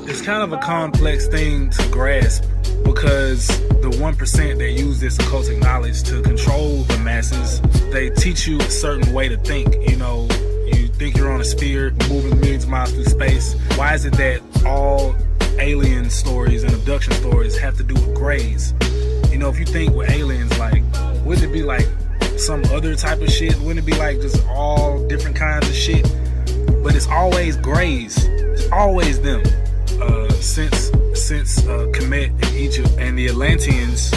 it's kind of a complex thing to grasp, because the 1% that use this occultic knowledge to control the masses, they teach you a certain way to think. You know, you think you're on a sphere moving millions of miles through space. Why is it that all alien stories and abduction stories have to do with grays? You know, if you think with aliens, like, wouldn't it be like some other type of shit? Wouldn't it be like just all different kinds of shit? But it's always grays. It's always them. Since Kemet in Egypt and the Atlanteans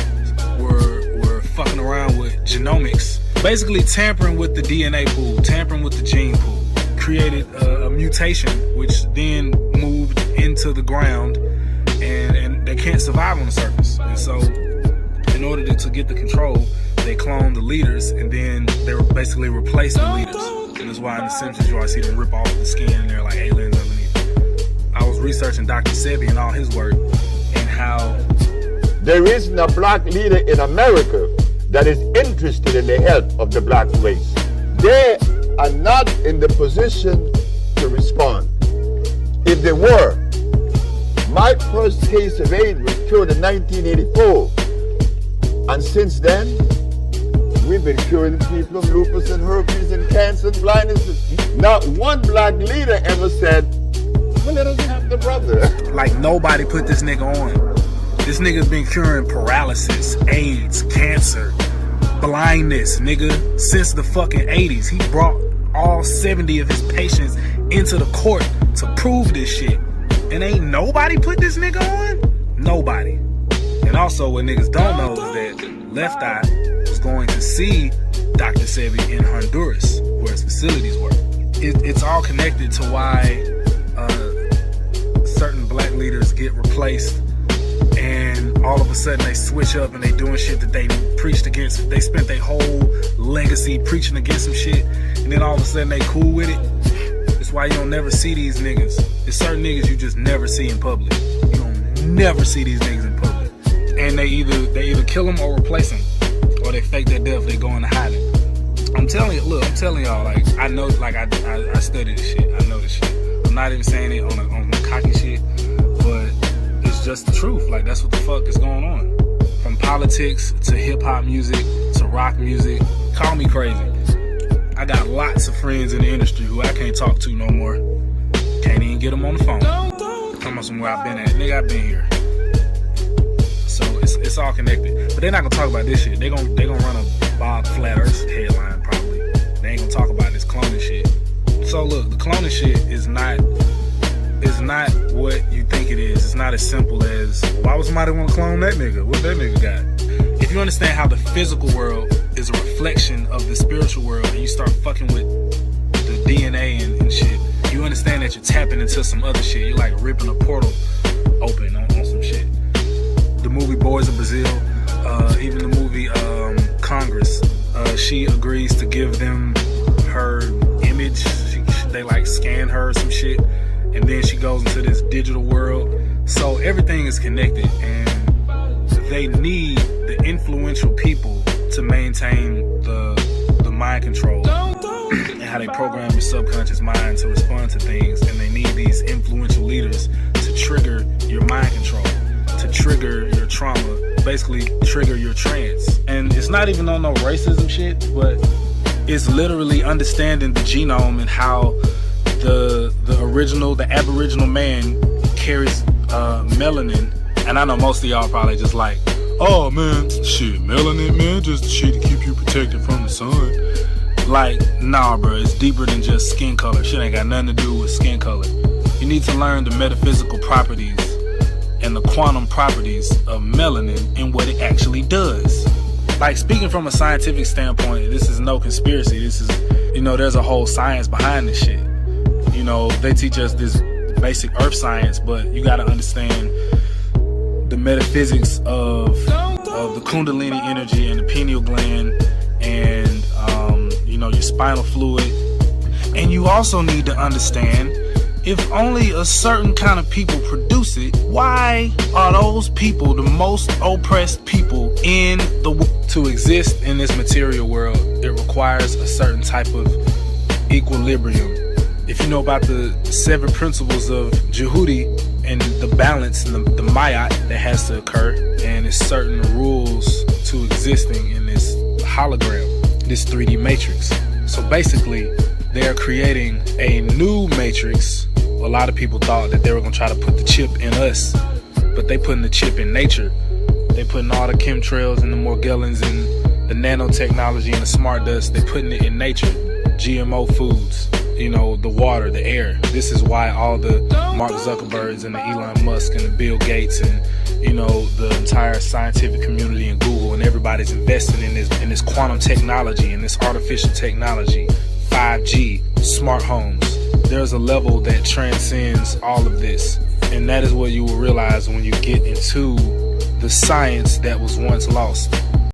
were fucking around with genomics, basically tampering with the DNA pool, tampering with the gene pool, created a mutation which then moved into the ground, and they can't survive on the surface. And so in order to get the control, they cloned the leaders, and then they basically replaced the leaders. And that's why in The Simpsons you always see them rip off the skin and they're like aliens underneath. I was researching Dr. Sebi and all his work, and how there isn't a black leader in America that is interested in the health of the black race. They are not in the position to respond. If they were, my first case of AIDS was cured in 1984. And since then, we've been curing people of lupus and herpes and cancer and blindness. Not one black leader ever said, well, let us have the brother. Like, nobody put this nigga on. This nigga's been curing paralysis, AIDS, cancer, blindness, nigga, since the fucking 80s. He brought all 70 of his patients into the court to prove this shit. And ain't nobody put this nigga on? Nobody. And also, what niggas don't know is that Left Eye was going to see Dr. Sebi in Honduras, where his facilities were. It's all connected to why certain black leaders get replaced, and all of a sudden they switch up and they doing shit that they preached against. They spent their whole legacy preaching against some shit, and then all of a sudden they cool with it. That's why you don't never see these niggas. There's certain niggas you just never see in public. You don't never see these niggas in public. And they either kill them or replace them, or they fake their death. They go into hiding. I'm telling you, look, I'm telling y'all, like, I know, like, I study this shit. I know this shit. I'm not even saying it on cocky shit, but it's just the truth. Like, that's what the fuck is going on. From politics to hip hop music to rock music. Call me crazy. I got lots of friends in the industry who I can't talk to no more. Can't even get them on the phone. Talking about somewhere I've been at. Nigga, I've been here. So it's all connected. But they're not gonna talk about this shit. They gonna run a Bob Flat Earth headline probably. They ain't gonna talk about this cloning shit. So look, the cloning shit is not what you think it is. It's not as simple as, why would somebody want to clone that nigga? What that nigga got? If you understand how the physical world is a reflection of the spiritual world, and you start fucking with the DNA and shit, you understand that you're tapping into some other shit. You're like ripping a portal open on some shit. The movie Boys of Brazil, even the movie Congress, she agrees to give them her image. They like scan her or some shit, and then she goes into this digital world. So everything is connected, and they need the influential people to maintain the mind control and how they program your subconscious mind to respond to things. And they need these influential leaders to trigger your mind control, to trigger your trauma, basically trigger your trance. And it's not even on no racism shit, but it's literally understanding the genome and how the aboriginal man carries melanin. And I know most of y'all probably just like, oh man, shit, melanin, man, just shit to keep you protected from the sun. Like, nah, bro, it's deeper than just skin color. Shit ain't got nothing to do with skin color. You need to learn the metaphysical properties and the quantum properties of melanin and what it actually does. Like, speaking from a scientific standpoint, this is no conspiracy. This is, you know, there's a whole science behind this shit. You know, they teach us this basic earth science, but you got to understand the metaphysics of the kundalini energy and the pineal gland and, you know, your spinal fluid. And you also need to understand, if only a certain kind of people produce it, why are those people the most oppressed people in the world? To exist in this material world, it requires a certain type of equilibrium. If you know about the 7 principles of Jehudi and the balance and the mayat that has to occur, and it's certain rules to existing in this hologram, this 3D matrix. So basically, they're creating a new matrix. A lot of people thought that they were gonna try to put the chip in us, but they putting the chip in nature. They putting all the chemtrails and the Morgellons and the nanotechnology and the smart dust, they putting it in nature. GMO foods, you know, the water, the air. This is why all the Mark Zuckerbergs and the Elon Musk and the Bill Gates and, you know, the entire scientific community and Google and everybody's investing in this quantum technology and this artificial technology, 5G, smart homes. There's a level that transcends all of this, and that is what you will realize when you get into the science that was once lost.